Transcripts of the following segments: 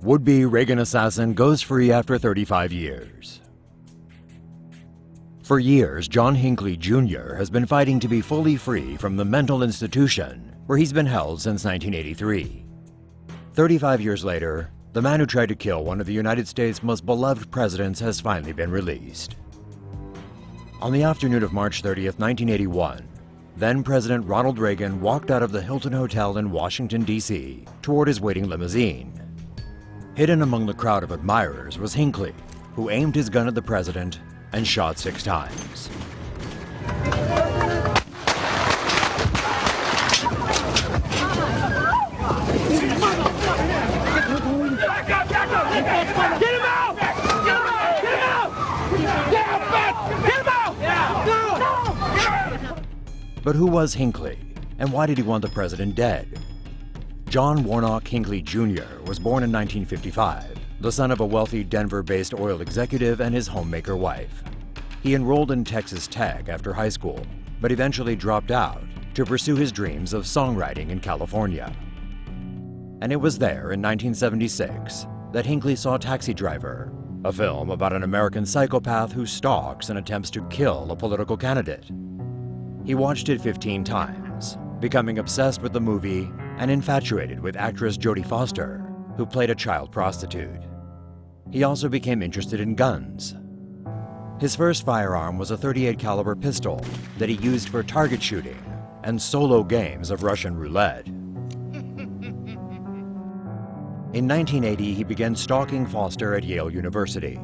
Would-be Reagan assassin goes free after 35 years. For years, John Hinckley Jr. has been fighting to be fully free from the mental institution where he's been held since 1983. 35 years later, the man who tried to kill one of the United States' most beloved presidents has finally been released. On the afternoon of March 30th, 1981, then President Ronald Reagan walked out of the Hilton Hotel in Washington, D.C. toward his waiting limousine. Hidden among the crowd of admirers was Hinckley, who aimed his gun at the president and shot 6 times. But who was Hinckley, and why did he want the president dead? John Warnock Hinckley Jr. was born in 1955, the son of a wealthy Denver-based oil executive and his homemaker wife. He enrolled in Texas Tech after high school, but eventually dropped out to pursue his dreams of songwriting in California. And it was there in 1976 that Hinckley saw Taxi Driver, a film about an American psychopath who stalks and attempts to kill a political candidate. He watched it 15 times, becoming obsessed with the movie and infatuated with actress Jodie Foster, who played a child prostitute. He also became interested in guns. His first firearm was a .38 caliber pistol that he used for target shooting and solo games of Russian roulette. In 1980, he began stalking Foster at Yale University.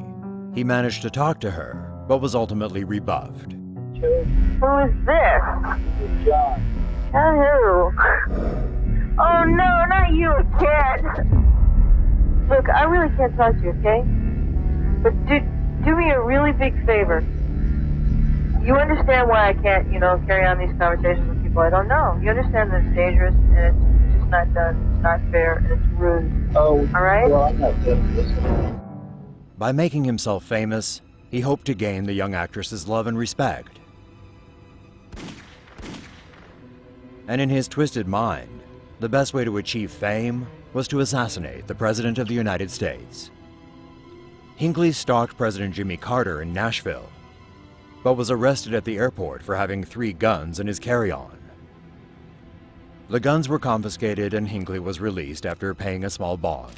He managed to talk to her, but was ultimately rebuffed. Who is this? John. Hello. Oh no, not you again. Look, I really can't talk to you, okay? But do me a really big favor. You understand why I can't, carry on these conversations with people I don't know. You understand that it's dangerous and it's just not done, it's not fair, and it's rude. Oh, all right? Well, I'm not doing this. By making himself famous, he hoped to gain the young actress's love and respect. And in his twisted mind, the best way to achieve fame was to assassinate the President of the United States. Hinckley stalked President Jimmy Carter in Nashville, but was arrested at the airport for having 3 guns in his carry-on. The guns were confiscated and Hinckley was released after paying a small bond.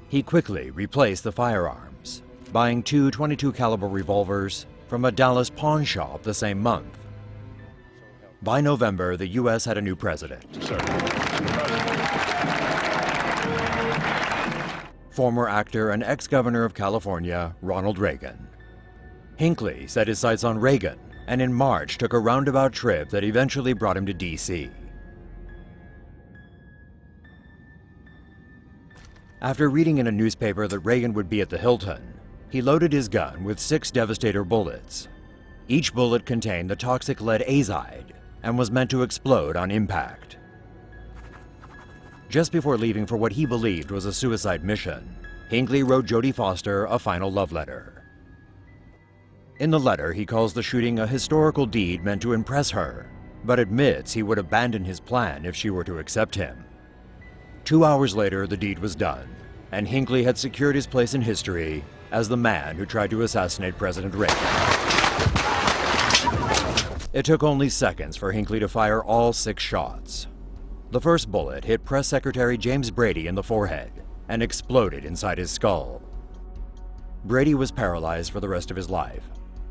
He quickly replaced the firearms, buying 2 .22 caliber revolvers from a Dallas pawn shop the same month. By November, the U.S. had a new president. Former actor and ex-governor of California, Ronald Reagan. Hinckley set his sights on Reagan, and in March took a roundabout trip that eventually brought him to D.C. After reading in a newspaper that Reagan would be at the Hilton, he loaded his gun with 6 Devastator bullets. Each bullet contained the toxic lead azide and was meant to explode on impact. Just before leaving for what he believed was a suicide mission, Hinckley wrote Jodie Foster a final love letter. In the letter, he calls the shooting a historical deed meant to impress her, but admits he would abandon his plan if she were to accept him. 2 hours later, the deed was done, and Hinckley had secured his place in history as the man who tried to assassinate President Reagan. It took only seconds for Hinckley to fire all 6 shots. The first bullet hit Press Secretary James Brady in the forehead and exploded inside his skull. Brady was paralyzed for the rest of his life.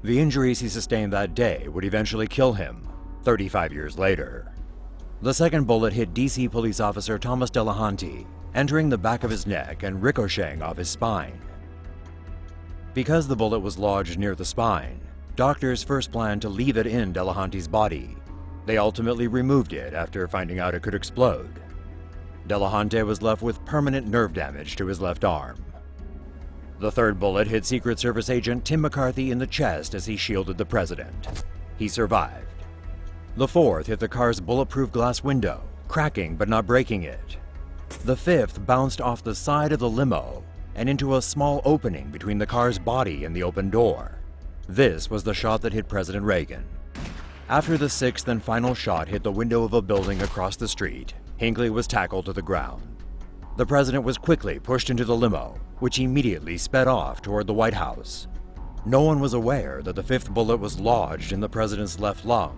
The injuries he sustained that day would eventually kill him 35 years later. The second bullet hit D.C. police officer Thomas Delahanty, entering the back of his neck and ricocheting off his spine. Because the bullet was lodged near the spine, doctors first planned to leave it in Delahanty's body. They ultimately removed it after finding out it could explode. Delahanty was left with permanent nerve damage to his left arm. The third bullet hit Secret Service Agent Tim McCarthy in the chest as he shielded the president. He survived. The fourth hit the car's bulletproof glass window, cracking but not breaking it. The fifth bounced off the side of the limo and into a small opening between the car's body and the open door. This was the shot that hit President Reagan. After the sixth and final shot hit the window of a building across the street, Hinckley was tackled to the ground. The president was quickly pushed into the limo, which immediately sped off toward the White House. No one was aware that the fifth bullet was lodged in the president's left lung,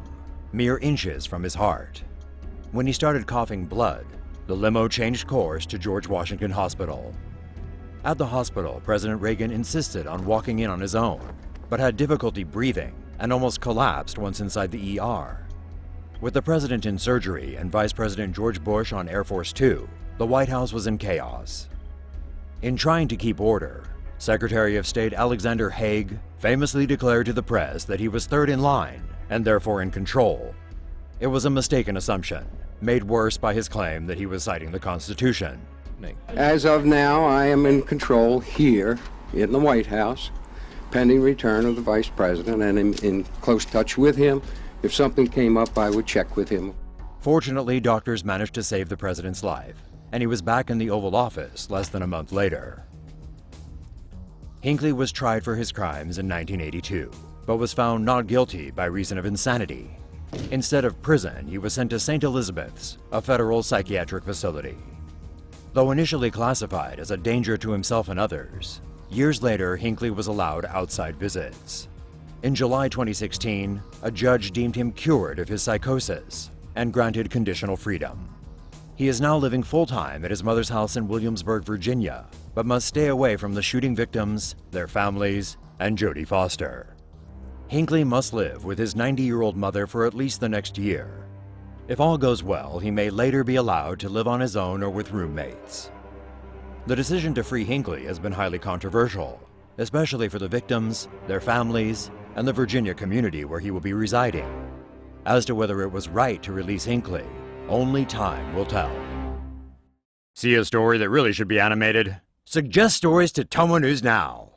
mere inches from his heart. When he started coughing blood, the limo changed course to George Washington Hospital. At the hospital, President Reagan insisted on walking in on his own, but had difficulty breathing and almost collapsed once inside the ER. With the president in surgery and Vice President George Bush on Air Force Two, the White House was in chaos. In trying to keep order, Secretary of State Alexander Haig famously declared to the press that he was third in line and therefore in control. It was a mistaken assumption, made worse by his claim that he was citing the Constitution. As of now, I am in control here in the White House, pending return of the Vice President, and in close touch with him. If something came up, I would check with him. Fortunately, doctors managed to save the president's life, and he was back in the Oval Office less than a month later. Hinckley was tried for his crimes in 1982, but was found not guilty by reason of insanity. Instead of prison, he was sent to St. Elizabeth's, a federal psychiatric facility. Though initially classified as a danger to himself and others, years later Hinckley was allowed outside visits. In July 2016, a judge deemed him cured of his psychosis and granted conditional freedom. He is now living full-time at his mother's house in Williamsburg, Virginia, but must stay away from the shooting victims, their families, and Jodie Foster. Hinckley must live with his 90-year-old mother for at least the next year. If all goes well, he may later be allowed to live on his own or with roommates. The decision to free Hinckley has been highly controversial, especially for the victims, their families, and the Virginia community where he will be residing. As to whether it was right to release Hinckley, only time will tell. See a story that really should be animated? Suggest stories to TomoNews now.